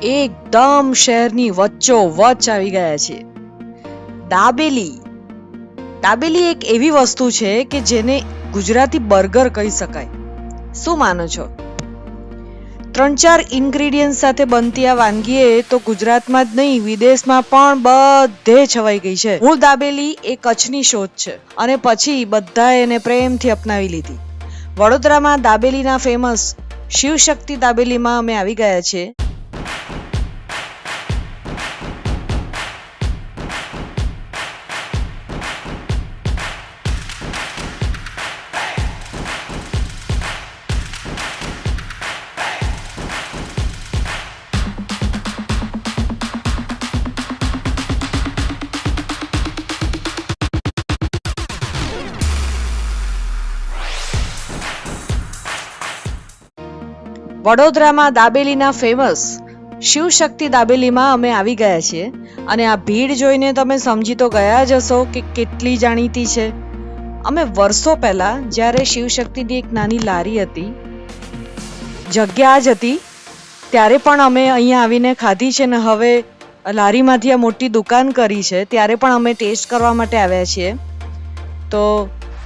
એકદમ શહેરની વચ્ચોવચ્ચ આવી ગયા છે. દાબેલી. દાબેલી એક એવી વસ્તુ છે કે જેને ગુજરાતી બર્ગર કહી શકાય. શું માનો છો? 3-4 ઇન્ગ્રેડિયન્ટ સાથે બનતી આ વાનગી તો ગુજરાતમાં જ નહીં વિદેશમાં પણ બધે છવાઈ ગઈ છે. મૂળ દાબેલી એ કચ્છની શોધ છે અને પછી બધાએ એને પ્રેમથી અપનાવી લીધી. વડોદરામાં દાબેલીના ફેમસ શિવશક્તિ દાબેલીમાં અમે આવી ગયા છીએ. વડોદરામાં દાબેલીના ફેમસ શિવશક્તિ દાબેલીમાં અમે આવી ગયા છીએ અને આ ભીડ જોઈને તમે સમજી તો ગયા જ હશો કે કેટલી જાણીતી છે. અમે વર્ષો પહેલા જ્યારે શિવશક્તિની એક નાની લારી હતી, જગ્યા જ હતી, ત્યારે પણ અમે અહીંયા આવીને ખાધી છે ને હવે લારીમાંથી આ મોટી દુકાન કરી છે ત્યારે પણ અમે ટેસ્ટ કરવા માટે આવ્યા છીએ. તો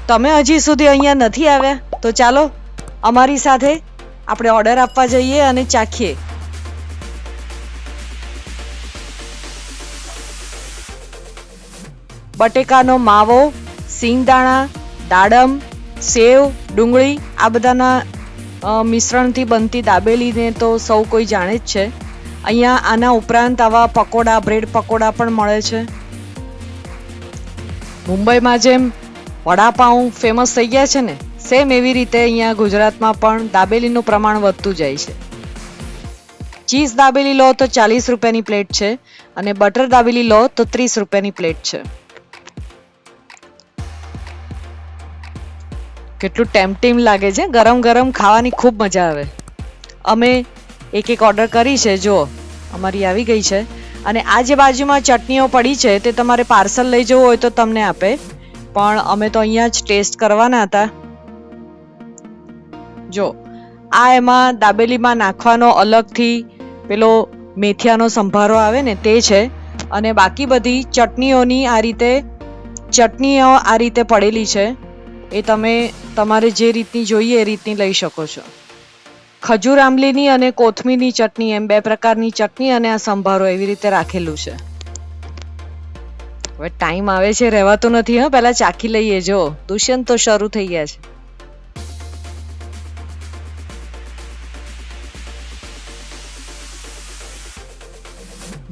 તમે હજી સુધી અહીંયા નથી આવ્યા તો ચાલો અમારી સાથે આપણે ઓર્ડર આપવા જઈએ અને ચાખીએ. બટેકાનો માવો, સિંગદાણા, દાડમ, સેવ, ડુંગળી આ બધાના મિશ્રણથી બનતી દાબેલીને તો સૌ કોઈ જાણે જ છે. અહીંયા આના ઉપરાંત આવા પકોડા, બ્રેડ પકોડા પણ મળે છે. મુંબઈમાં જેમ વડાપાઉં ફેમસ થઈ ગયા છે ને, સેમ એવી રીતે અહીંયા ગુજરાતમાં પણ દાબેલીનું પ્રમાણ વધતું જાય છે. ચીઝ દાબેલી લો તો 40 રૂપિયાની પ્લેટ છે અને બટર દાબેલી લો તો 30 રૂપિયાની પ્લેટ છે. કેટલું ટેમ્પટિંગ લાગે છે. ગરમ ગરમ ખાવાની ખૂબ મજા આવે. અમે એક ઓર્ડર કરી છે. જો અમારી આવી ગઈ છે અને આ જે બાજુમાં ચટણીઓ પડી છે તે તમારે પાર્સલ લઈ જવું હોય તો તમને આપે, પણ અમે તો અહીંયા જ ટેસ્ટ કરવાના હતા. જો આ એમાં દાબેલીમાં નાખવાનો અલગથી પેલો મેથીયાનો સંભારો આવે ને તે છે અને બાકી બધી ચટણીઓની ચટણીઓ આ રીતે પડેલી છે. એ તમે તમારે જે રીતની જોઈએ એ રીતની લઈ શકો છો. ખજૂર આંબલીની અને કોથમીરની ચટણી એમ 2 પ્રકારની ચટણી અને આ સંભારો એવી રીતે રાખેલું છે. હવે ટાઈમ આવે છે, રહેવાતો નથી. પહેલા ચાખી લઈએ. જો દુષ્યંત તો શરૂ થઈ ગયા છે.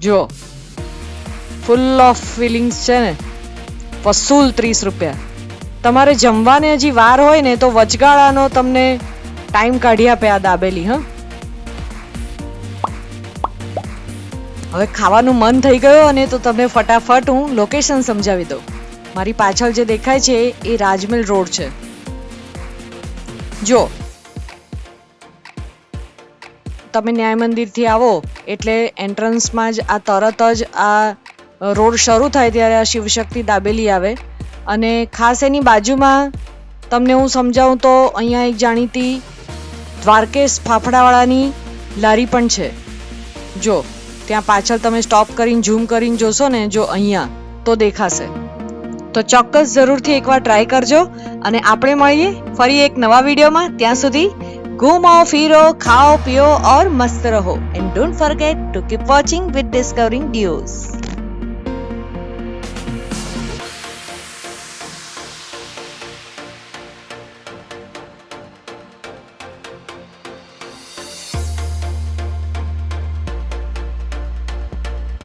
જો ફૂલ ઓફ ફિલિંગ્સ છે ને. વસૂલ 30 રૂપિયા. તમારે જમવાને હજી વાર હોય ને તો વચગાળાનો તમને ટાઈમ કાઢી આપે આ દાબેલી. હવે ખાવાનું મન થઈ ગયું અને તો તમને ફટાફટ હું લોકેશન સમજાવી દઉં. મારી પાછળ જે દેખાય છે એ રાજમહેલ રોડ છે. જો તમે ન્યાય મંદિરથી આવો એટલે એન્ટ્રન્સમાં જ આ તરત જ આ રોડ શરૂ થાય ત્યારે આ શિવશક્તિ દાબેલી આવે અને ખાસ એની બાજુમાં તમને હું સમજાવું તો અહીંયા એક જાણીતી દ્વારકેશ ફાફડાવાળાની લારી પણ છે. જો ત્યાં પાછળ તમે સ્ટોપ કરીને ઝૂમ કરીને જોશો ને, જો અહીંયા તો દેખાશે. તો ચોક્કસ જરૂરથી એકવાર ટ્રાય કરજો અને આપણે મળીએ ફરી એક નવા વિડીયોમાં. ત્યાં સુધી ઘૂમો ફિરો, ખાઓ પીઓ और मस्त रहो and don't forget to keep watching with discovering duos.